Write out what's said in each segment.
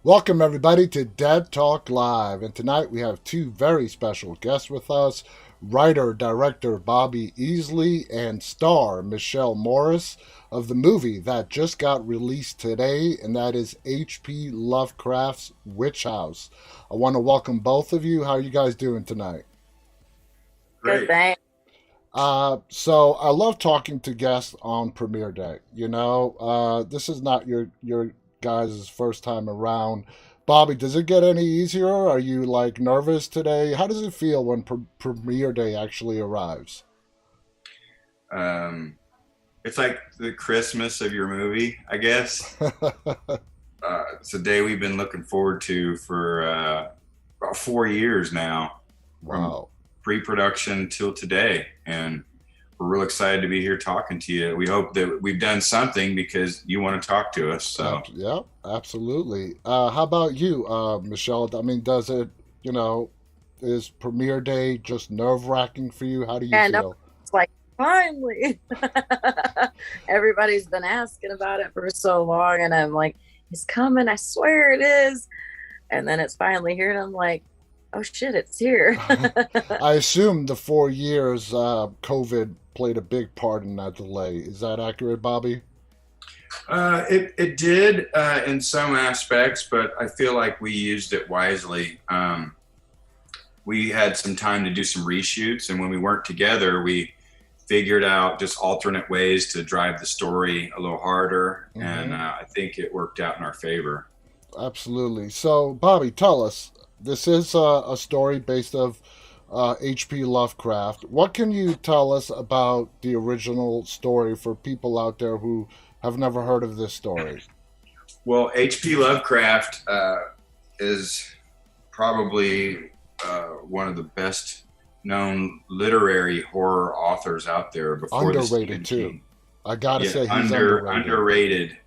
Welcome, everybody, to Dead Talk Live. And tonight we have two very special guests with us, writer-director Bobby Easley and star Michelle Morris of the movie that just got released today, and that is H.P. Lovecraft's Witch House. I want to welcome both of you. How are you guys doing tonight? Good Great. thing. So I love talking to guests on premiere day. This is not your guys' first time around. Bobby, does it get any easier? Are you like nervous today? How does it feel when premiere day actually arrives? Um, it's like the Christmas of your movie, I guess. It's a day we've been looking forward to for about 4 years now, from Wow. pre-production till today, and we're real excited to be here talking to you. We hope that we've done something because you want to talk to us. So, Yeah, absolutely. How about you, Michelle? I mean, is premiere day just nerve-wracking for you? How do you And feel? it's like, finally. Everybody's been asking about it for so long. And I'm like, it's coming. I swear it is. And then it's finally here. And I'm like, oh shit, it's here. I assume the 4 years COVID played a big part in that delay. Is that accurate, Bobby? it did in some aspects, but I feel like we used it wisely. We had some time to do some reshoots, and when we weren't together, we figured out just alternate ways to drive the story a little harder, and Hmm. I think it worked out in our favor. Absolutely. So, Bobby, tell us. This is a story based of H.P. Lovecraft. What can you tell us about the original story for people out there who have never heard of this story? Well, H.P. Lovecraft is probably one of the best known literary horror authors out there before the Stephen Underrated too. King. I gotta Yeah, say he's underrated. underrated.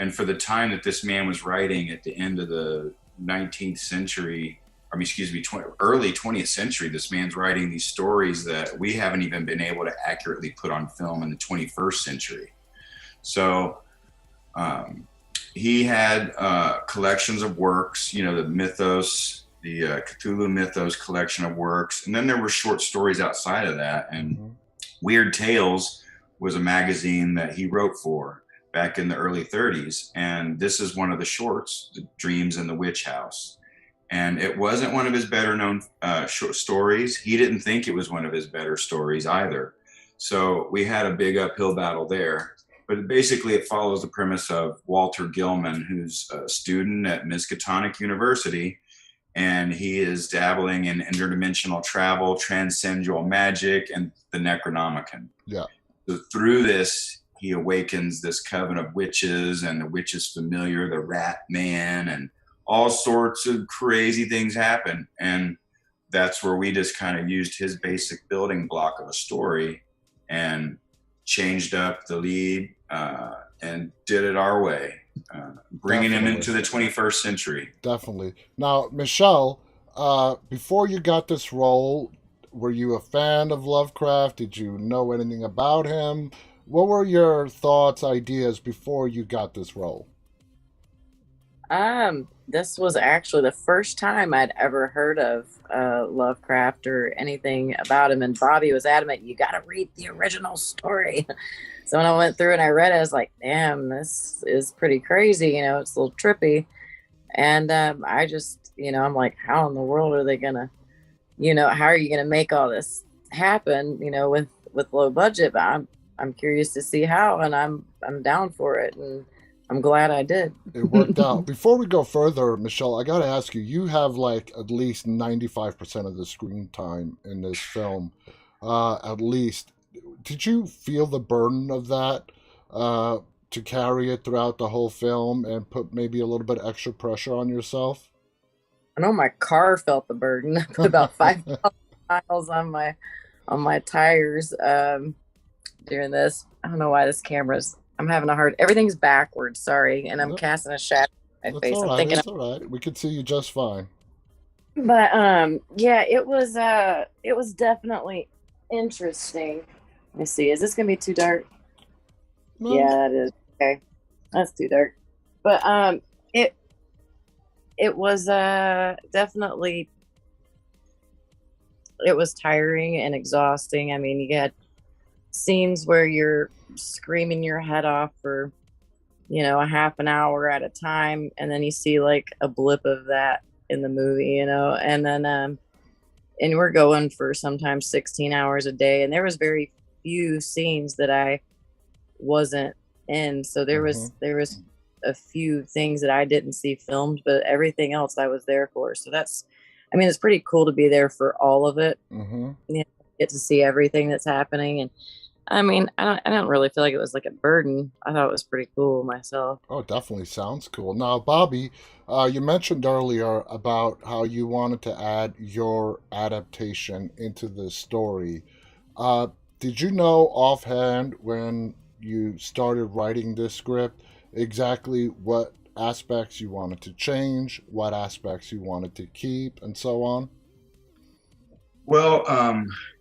And for the time that this man was writing at the end of the 19th century, I mean, excuse me, early 20th century, this man's writing these stories that we haven't even been able to accurately put on film in the 21st century. So he had collections of works, the mythos, the Cthulhu mythos collection of works. And then there were short stories outside of that. And Hmm. Weird Tales was a magazine that he wrote for back in the early 30s. And this is one of the shorts, The Dreams in the Witch House. And it wasn't one of his better known short stories. He didn't think it was one of his better stories either. So we had a big uphill battle there. But basically, it follows the premise of Walter Gilman, who's a student at Miskatonic University, and he is dabbling in interdimensional travel, transcendental magic, and the Necronomicon. Yeah. So through this, he awakens this coven of witches, and the witches familiar, the Rat Man, and all sorts of crazy things happen. And that's where we just kind of used his basic building block of a story and changed up the lead and did it our way, bringing him Definitely. into the 21st century. Definitely. Now, Michelle, before you got this role, were you a fan of Lovecraft? Did you know anything about him? What were your thoughts, ideas before you got this role? This was actually the first time I'd ever heard of Lovecraft or anything about him. And Bobby was adamant, you got to read the original story. So when I went through and I read it, I was like, damn, this is pretty crazy. It's a little trippy. And I just, I'm like, how in the world are they gonna, how are you gonna make all this happen, with low budget? But I'm curious to see how, and I'm down for it, and I'm glad I did. It worked out. Before we go further, Michelle, I got to ask you, you have like at least 95% of the screen time in this film, at least. Did you feel the burden of that to carry it throughout the whole film and put maybe a little bit extra pressure on yourself? I know my car felt the burden. I put about 5,000 miles on my tires during this. I don't know why this camera's. I'm having a hard. Everything's backwards. Sorry, and I'm No, casting a shadow on my that's face. all I'm right. thinking, It's all right. We could see you just fine. but yeah, it was definitely interesting. Let me see. Is this gonna be too dark? No, Yeah, that is. Okay, that's too dark. But it It was definitely, it was tiring and exhausting. I mean, you had scenes where you're screaming your head off for, a half an hour at a time, and then you see like a blip of that in the movie, and then and we're going for sometimes 16 hours a day, and there was very few scenes that I wasn't in. So there was a few things that I didn't see filmed, but everything else I was there for. So it's pretty cool to be there for all of it. Get to see everything that's happening. And I don't really feel like it was like a burden. I thought it was pretty cool myself. Oh, definitely sounds cool. Now, Bobby, you mentioned earlier about how you wanted to add your adaptation into the story. Did you know offhand when you started writing this script exactly what aspects you wanted to change, what aspects you wanted to keep, and so on? Well,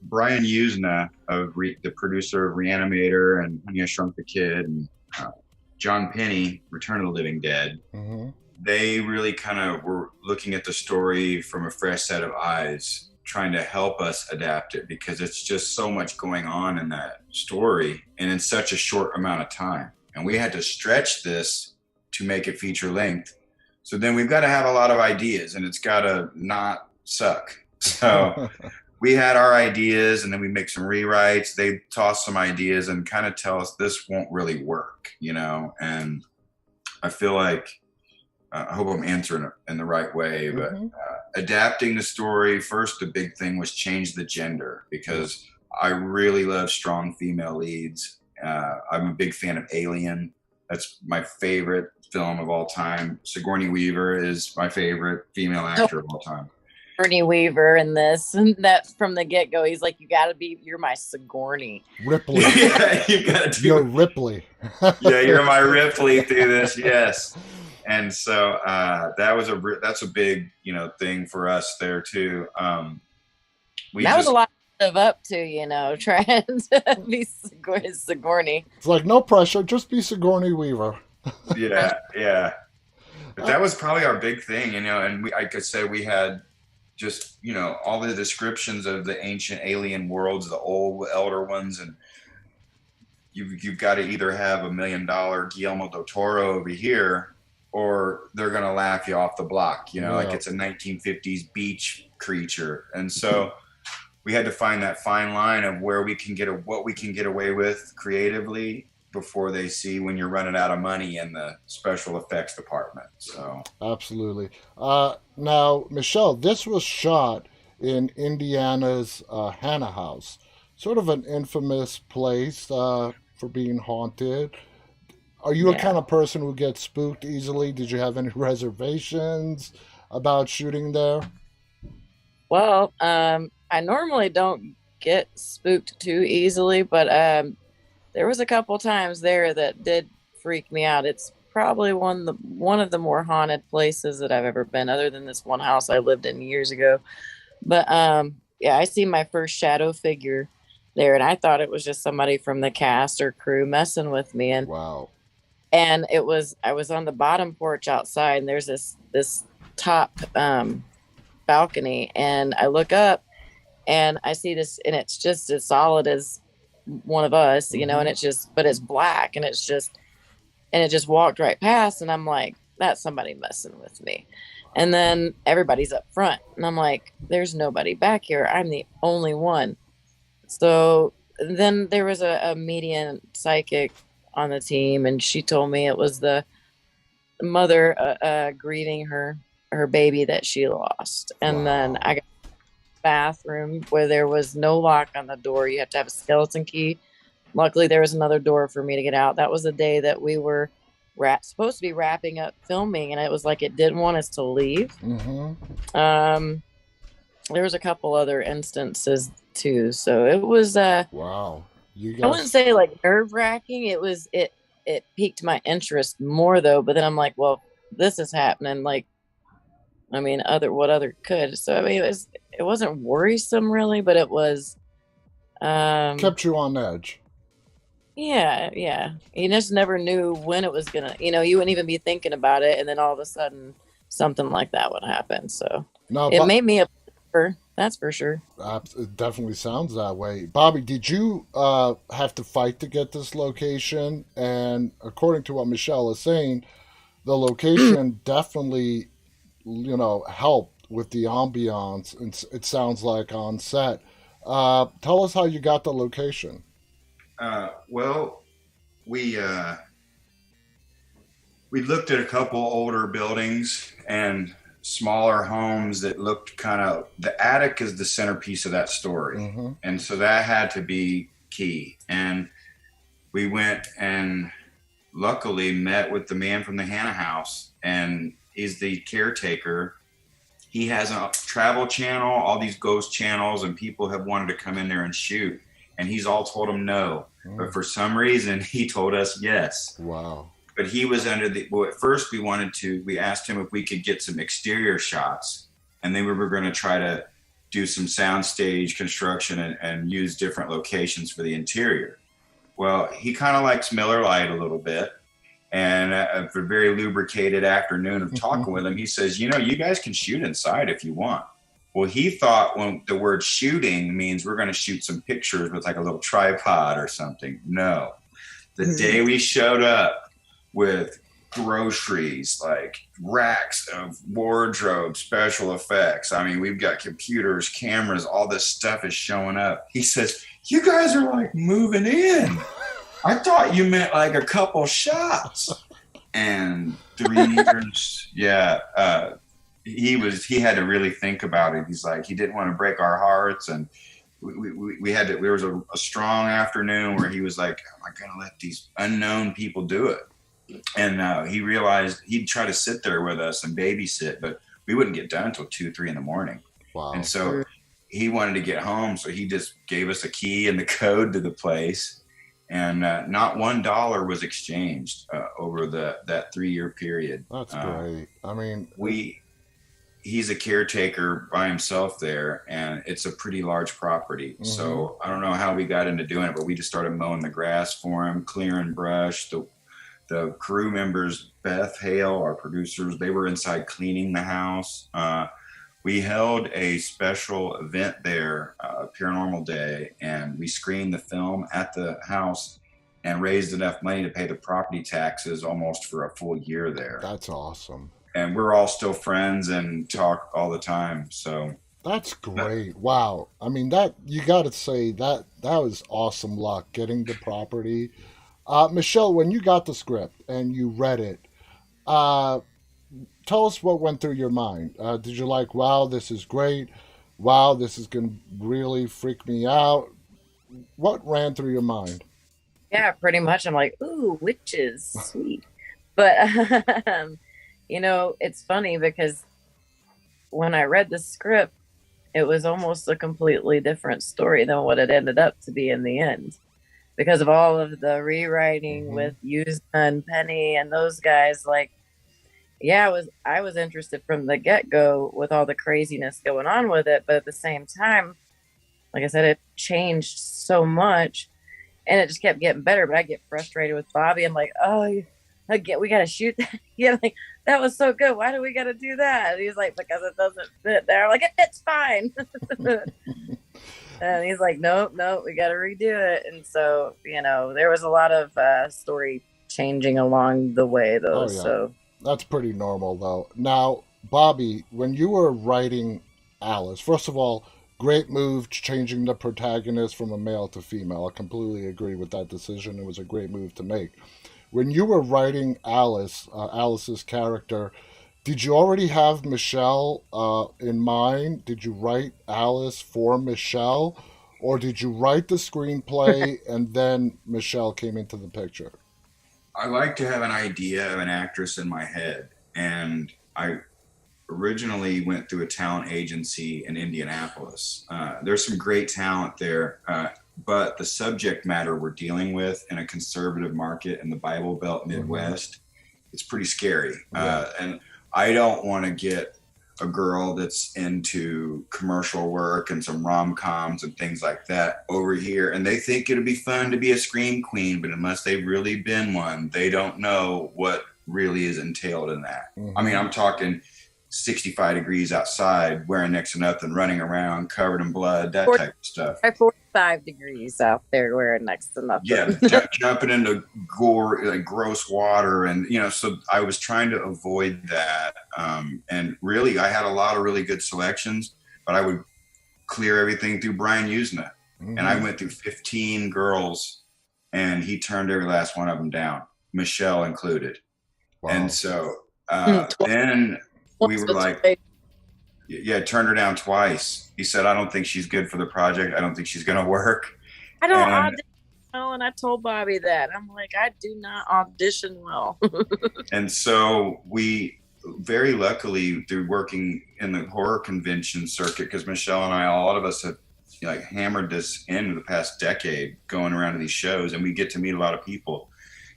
Brian Usna, the producer of Reanimator and Honey, I Shrunk the Kid, and John Penny, Return of the Living Dead, they really kind of were looking at the story from a fresh set of eyes, trying to help us adapt it, because it's just so much going on in that story and in such a short amount of time. And we had to stretch this to make it feature length. So then we've got to have a lot of ideas, and it's got to not suck. So we had our ideas, and then we make some rewrites. They toss some ideas and kind of tell us this won't really work, and I feel like, I hope I'm answering it in the right way, but adapting the story, first, the big thing was change the gender, because I really love strong female leads. I'm a big fan of Alien. That's my favorite film of all time. Sigourney Weaver is my favorite female actor of all time. Sigourney Weaver in this, and that from the get-go, he's like, you're my Sigourney. Ripley. Yeah, you gotta do You're Ripley. Yeah, you're my Ripley through this, yes. And so that's a big, thing for us there too. Was a lot to live up to, trying to be Sigourney. It's like, no pressure, just be Sigourney Weaver. Yeah. But that was probably our big thing, and I could say we had just, all the descriptions of the ancient alien worlds, the old elder ones, and you've got to either have $1 million Guillermo del Toro over here, or they're going to laugh you off the block, like it's a 1950s beach creature. And so we had to find that fine line of where we can what we can get away with creatively before they see when you're running out of money in the special effects department. So absolutely. Now, Michelle, this was shot in Indiana's Hannah House, sort of an infamous place for being haunted. Are you a kind of person who gets spooked easily? Did you have any reservations about shooting there? Well, I normally don't get spooked too easily, but there was a couple times there that did freak me out. It's probably one of the more haunted places that I've ever been, other than this one house I lived in years ago. But I see my first shadow figure there, and I thought it was just somebody from the cast or crew messing with me. And wow. And I was on the bottom porch outside, and there's this top balcony, and I look up and I see this, and it's just as solid as one of us, and but it's black, and it just walked right past, and I'm like, that's somebody messing with me. And then everybody's up front, and I'm like, there's nobody back here. I'm the only one. So then there was a medium psychic on the team, and she told me it was the mother grieving her baby that she lost. And then I got a bathroom where there was no lock on the door. You have to have a skeleton key. Luckily, there was another door for me to get out. That was the day that we were supposed to be wrapping up filming, and it was like it didn't want us to leave. There was a couple other instances too, so it was wow. I wouldn't say like nerve-wracking. It piqued my interest more though, but then I'm like, well, this is happening, like, what other could? So it wasn't worrisome really, but it was kept you on edge. Yeah. You just never knew when it was gonna, you wouldn't even be thinking about it, and then all of a sudden something like that would happen. So No, it made me a believer, that's for sure. it definitely sounds that way. Bobby, did you have to fight to get this location? And according to what Michelle is saying, the location definitely, helped with the ambiance. It sounds like on set. Tell us how you got the location. Well, we we looked at a couple older buildings and smaller homes that looked kind of, the attic is the centerpiece of that story. Mm-hmm. And so that had to be key. And we went and luckily met with the man from the Hannah House, and he's the caretaker. He has a travel channel, all these ghost channels, and people have wanted to come in there and shoot. And he's all told them no. But for some reason, he told us yes. Wow. But he was under well, at first we asked him if we could get some exterior shots, and then we were going to try to do some soundstage construction and use different locations for the interior. Well, he kind of likes Miller Lite a little bit. And after a very lubricated afternoon of talking with him, he says, you guys can shoot inside if you want. Well, he thought when the word shooting means we're going to shoot some pictures with like a little tripod or something. No. The day we showed up with groceries, like racks of wardrobe, special effects. I mean, we've got computers, cameras, all this stuff is showing up. He says, you guys are like moving in. I thought you meant like a couple shots. And 3 years, he had to really think about it. He's like, he didn't want to break our hearts. And there was a strong afternoon where he was like, am I going to let these unknown people do it? And he realized he'd try to sit there with us and babysit, but we wouldn't get done until 2-3 in the morning. Wow. And so he wanted to get home. So he just gave us a key and the code to the place. And not $1 was exchanged over that 3-year period. That's great. I mean, he's a caretaker by himself there, and it's a pretty large property. Mm-hmm. So I don't know how we got into doing it, but we just started mowing the grass for him, clearing brush. The crew members, Beth Hale, our producers, they were inside cleaning the house. We held a special event there, Paranormal Day, and we screened the film at the house and raised enough money to pay the property taxes almost for a full year there. That's awesome. And we're all still friends and talk all the time. So that's great. Wow. I mean, you got to say that was awesome luck getting the property. Michelle, when you got the script and you read it, tell us what went through your mind. Did you like, wow, this is great. Wow, this is going to really freak me out. What ran through your mind? Yeah, pretty much. I'm like, ooh, witches, sweet. But, it's funny because when I read the script, it was almost a completely different story than what it ended up to be in the end. Because of all of the rewriting with Yuzna and Penny and those guys, like, I was interested from the get-go with all the craziness going on with it. But at the same time, like I said, it changed so much and it just kept getting better. But I get frustrated with Bobby. I'm like, we got to shoot that. Yeah, like, that was so good. Why do we got to do that? And he's like, because it doesn't fit there. I'm like, it's fine. And he's like, no, we got to redo it. And so, there was a lot of story changing along the way, though. Oh, yeah. So that's pretty normal, though. Now, Bobby, when you were writing Alice, first of all, great move changing the protagonist from a male to female. I completely agree with that decision. It was a great move to make. When you were writing Alice's character, did you already have Michelle in mind? Did you write Alice for Michelle? Or did you write the screenplay and then Michelle came into the picture? I like to have an idea of an actress in my head. And I originally went through a talent agency in Indianapolis. There's some great talent there, but the subject matter we're dealing with in a conservative market in the Bible Belt Midwest, it's pretty scary. And I don't want to get a girl that's into commercial work and some rom-coms and things like that over here. And they think it'd be fun to be a scream queen, but unless they've really been one, they don't know what really is entailed in that. I mean, I'm talking 65 degrees outside, wearing next to nothing, running around, covered in blood, that type of stuff. 45 degrees out there wearing next to nothing. Yeah, jumping into gore, like gross water. And, so I was trying to avoid that. And really, I had a lot of really good selections, but I would clear everything through Brian Usna. Mm-hmm. And I went through 15 girls, and he turned every last one of them down, Michelle included. Wow. And so then we were like, turned her down twice. He said, I don't think she's good for the project. I don't think she's going to work. I don't audition well, and I told Bobby that. I'm like, I do not audition well. And so we very luckily, through working in the horror convention circuit, because Michelle and I, a lot of us have hammered this in the past decade, going around to these shows, and we get to meet a lot of people.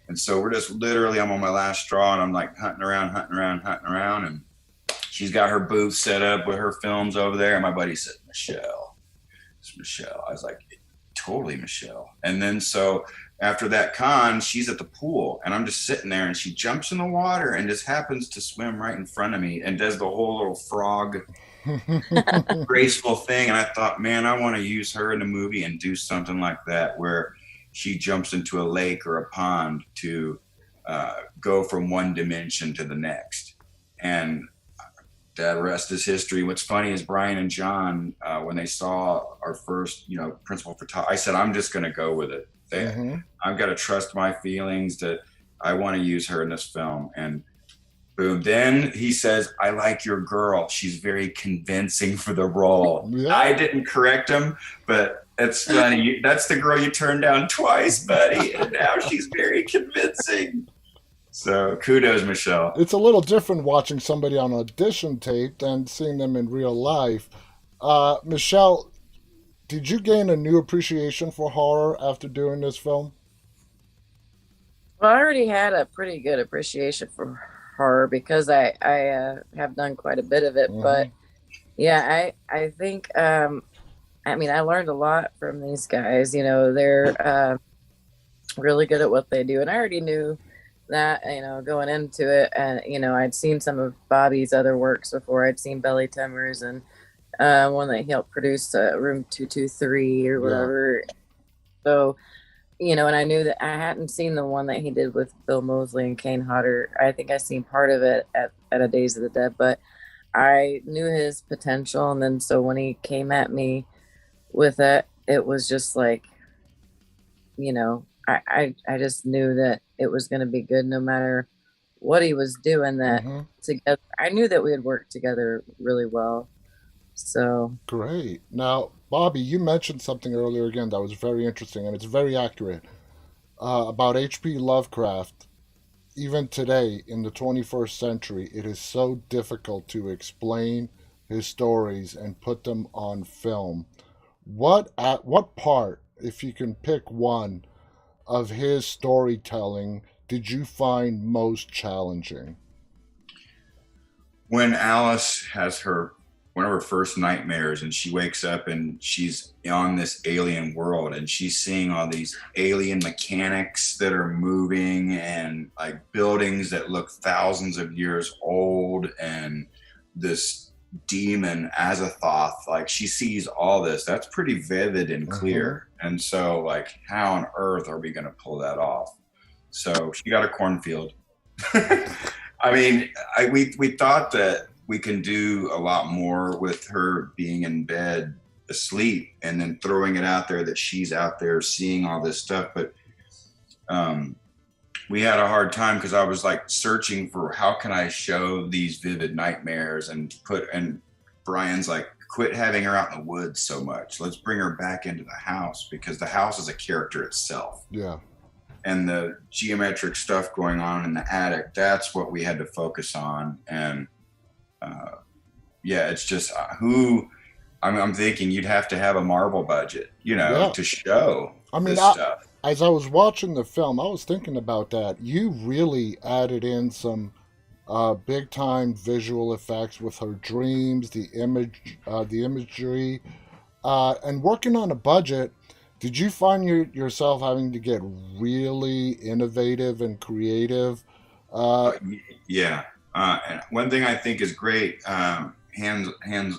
And so we're just literally, I'm on my last straw, and I'm like hunting around, and she's got her booth set up with her films over there. And my buddy said, Michelle. It's Michelle. I was like, totally Michelle. And then so after that con, she's at the pool, and I'm just sitting there, and she jumps in the water and just happens to swim right in front of me and does the whole little frog graceful thing. And I thought, man, I want to use her in a movie and do something like that, where she jumps into a lake or a pond to go from one dimension to the next. And the rest is history. What's funny is Brian and John, when they saw our first, principal photographer, I said, I'm just going to go with it. I've got to trust my feelings that I want to use her in this film. And boom. Then he says, I like your girl. She's very convincing for the role. Yeah. I didn't correct him, but it's funny. That's the girl you turned down twice, buddy. And now she's very convincing. So kudos, Michelle. It's a little different watching somebody on audition tape than seeing them in real life. Michelle, did you gain a new appreciation for horror after doing this film? Well, I already had a pretty good appreciation for horror because I have done quite a bit of it. But yeah, I think, I learned a lot from these guys. They're really good at what they do. And I already knew that, going into it. And, I'd seen some of Bobby's other works before. I'd seen Belly Timbers and one that he helped produce, Room 223 or whatever. Yeah. So, and I knew that I hadn't seen the one that he did with Bill Moseley and Kane Hodder. I think I seen part of it at a Days of the Dead, but I knew his potential. And then so when he came at me with it, it was just like, I just knew that it was going to be good no matter what he was doing. That together, I knew that we had worked together really well. So great. Now, Bobby, you mentioned something earlier again that was very interesting, and it's very accurate about H.P. Lovecraft. Even today, in the 21st century, it is so difficult to explain his stories and put them on film. What part, if you can pick one, of his storytelling did you find most challenging? When Alice has one of her first nightmares, and she wakes up and she's on this alien world, and she's seeing all these alien mechanics that are moving, and like buildings that look thousands of years old, and this demon Azathoth, like she sees all this. That's pretty vivid and clear. And so like, how on earth are we going to pull that off? So she got a cornfield. I mean, we thought that we can do a lot more with her being in bed asleep and then throwing it out there that she's out there seeing all this stuff. But we had a hard time because I was like searching for how can I show these vivid nightmares and Brian's like, quit having her out in the woods so much. Let's bring her back into the house because the house is a character itself. Yeah. And the geometric stuff going on in the attic, that's what we had to focus on. And it's just I'm thinking you'd have to have a Marvel budget, to show this stuff. As I was watching the film, I was thinking about that. You really added in some big time visual effects with her dreams, the imagery, and working on a budget. Did you find yourself having to get really innovative and creative? Yeah, And one thing I think is great, hands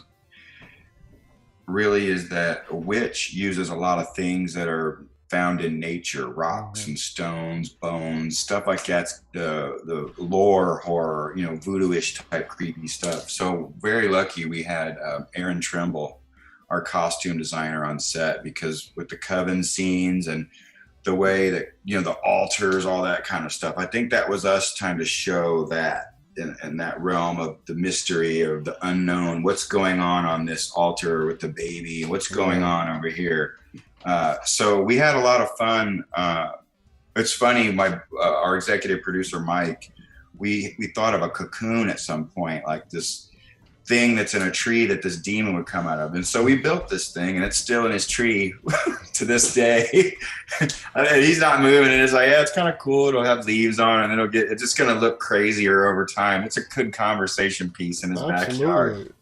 really, is that a witch uses a lot of things that are found in nature, rocks and stones, bones, stuff like that. The lore horror, voodoo-ish type creepy stuff. So very lucky we had Aaron Trimble, our costume designer, on set, because with the coven scenes and the way that, the altars, all that kind of stuff, I think that was us trying to show that in that realm of the mystery of the unknown, what's going on this altar with the baby, what's going on over here. So we had a lot of fun. It's funny, our executive producer, Mike, we thought of a cocoon at some point, like this thing that's in a tree that this demon would come out of. And so we built this thing, and it's still in his tree to this day. And he's not moving. And it's like, yeah, it's kind of cool. It'll have leaves on, and it's just going to look crazier over time. It's a good conversation piece in his backyard.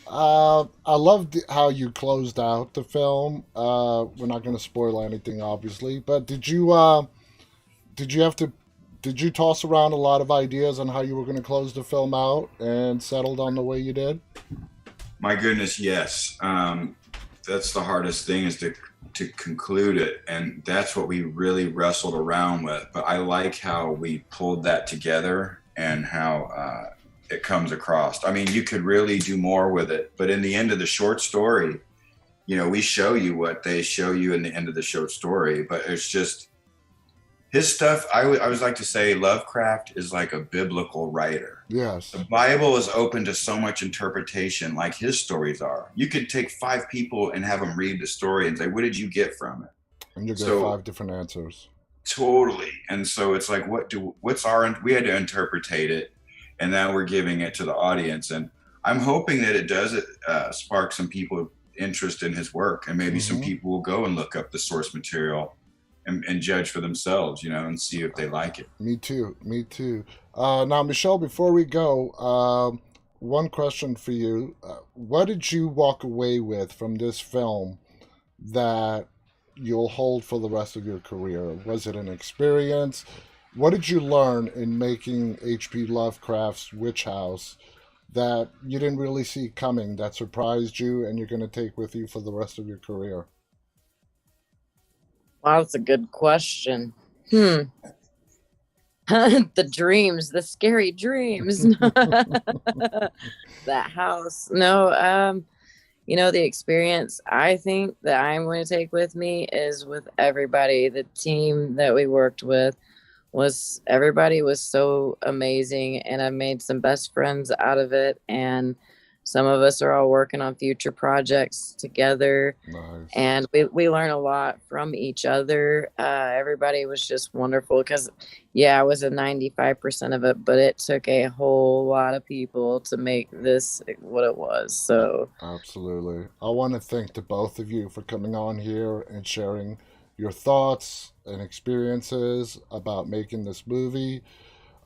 I loved how you closed out the film. We're not going to spoil anything, obviously, but did you toss around a lot of ideas on how you were going to close the film out and settled on the way you did? My goodness, yes. That's the hardest thing, is to conclude it. And that's what we really wrestled around with. But I like how we pulled that together and how it comes across. I mean, you could really do more with it. But in the end of the short story, we show you what they show you in the end of the short story. But it's just his stuff. I always like to say Lovecraft is like a biblical writer. Yes. The Bible is open to so much interpretation, like his stories are. You could take 5 people and have them read the story and say, what did you get from it? And you get 5 different answers. Totally. And so it's like, we had to interpretate it, and now we're giving it to the audience. And I'm hoping that it does spark some people interest in his work, and maybe some people will go and look up the source material and judge for themselves, and see if they like it. Me too. Now, Michelle, before we go, one question for you. What did you walk away with from this film that you'll hold for the rest of your career? Was it an experience? What did you learn in making H.P. Lovecraft's Witch House that you didn't really see coming, that surprised you, and you're going to take with you for the rest of your career? Wow, that's a good question. The dreams, the scary dreams. That house. No, the experience I think that I'm going to take with me is with everybody. The team that we worked with everybody was so amazing, and I made some best friends out of it. And some of us are all working on future projects together. Nice. And we learn a lot from each other. Everybody was just wonderful, because I was a 95% of it, but it took a whole lot of people to make this what it was. So absolutely. I want to thank the both of you for coming on here and sharing your thoughts and experiences about making this movie.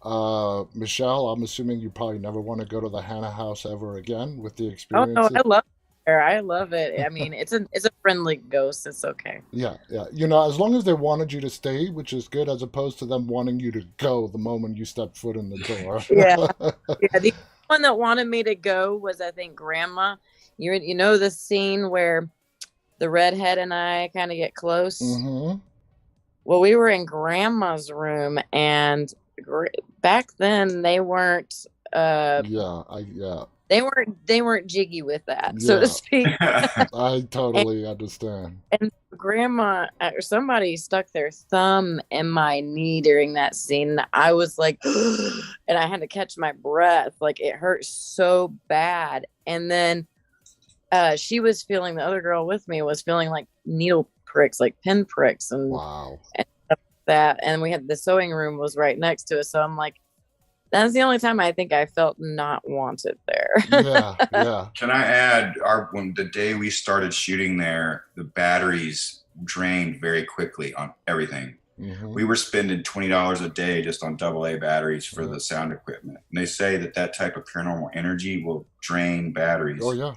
Michelle, I'm assuming you probably never want to go to the Hannah house ever again with the experience. Oh, no, I love it. I mean, it's a friendly ghost. It's okay. Yeah. As long as they wanted you to stay, which is good, as opposed to them wanting you to go the moment you step foot in the door. Yeah. The one that wanted me to go was, I think, Grandma. You know the scene where the redhead and I kind of get close? Mm-hmm. Well, we were in Grandma's room, and back then they weren't they weren't jiggy with that, so to speak. I totally understand. And Grandma, somebody stuck their thumb in my knee during that scene. I was like, and I had to catch my breath. Like, it hurt so bad. And then the other girl with me was feeling like needle pricks, like pin pricks, and wow. And that. And we had the sewing room was right next to us, so I'm like, that's the only time I think I felt not wanted there. Yeah. Can I add, when the day we started shooting there, the batteries drained very quickly on everything. Mm-hmm. We were spending $20 a day just on AA batteries for the sound equipment. And they say that type of paranormal energy will drain batteries. Oh, yeah.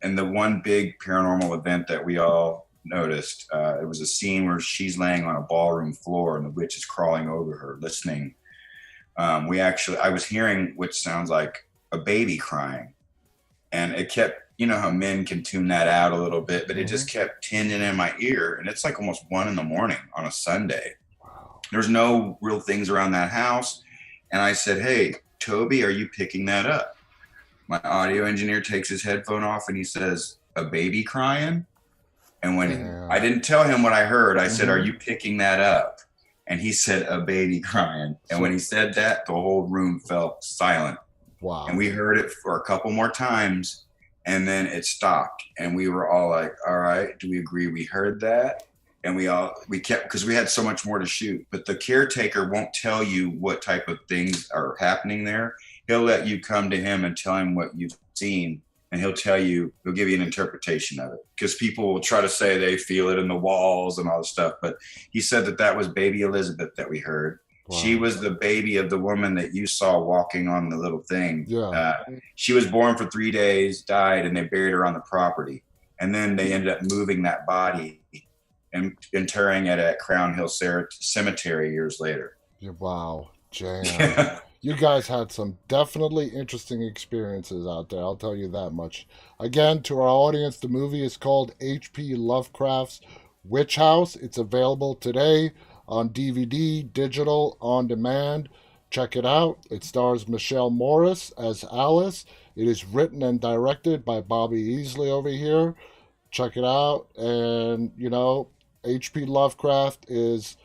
And the one big paranormal event that we all noticed, it was a scene where she's laying on a ballroom floor and the witch is crawling over her, listening. I was hearing, which sounds like a baby crying, and it kept, you know how men can tune that out a little bit, but it just kept tinging in my ear. And it's like almost 1 a.m. on a Sunday. Wow. There's no real things around that house. And I said, hey, Toby, are you picking that up? My audio engineer takes his headphone off and he says, a baby crying? And when I didn't tell him what I heard, I said, are you picking that up? And he said, a baby crying. And when he said that, the whole room fell silent. Wow. And we heard it for a couple more times, and then it stopped. And we were all like, all right, do we agree we heard that? And we kept, because we had so much more to shoot. But the caretaker won't tell you what type of things are happening there. He'll let you come to him and tell him what you've seen. And he'll give you an interpretation of it. Because people will try to say they feel it in the walls and all this stuff. But he said that was baby Elizabeth that we heard. Wow. She was the baby of the woman that you saw walking on the little thing. Yeah. She was born for 3 days, died, and they buried her on the property. And then they ended up moving that body and interring it at Crown Hill Cemetery years later. Wow, Jan. You guys had some definitely interesting experiences out there, I'll tell you that much. Again, to our audience, the movie is called H.P. Lovecraft's Witch House. It's available today on DVD, digital, on demand. Check it out. It stars Michelle Morris as Alice. It is written and directed by Bobby Easley over here. Check it out. And, you know, H.P. Lovecraft is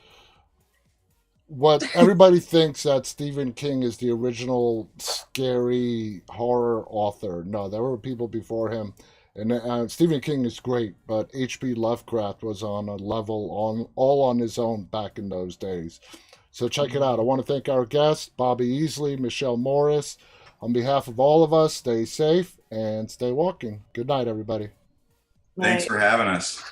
what everybody thinks that Stephen King is the original scary horror author. No, there were people before him. And Stephen King is great, but H.P. Lovecraft was on a level all on his own back in those days. So check it out. I want to thank our guests, Bobby Easley, Michelle Morris. On behalf of all of us, stay safe and stay walking. Good night, everybody. Thanks for having us.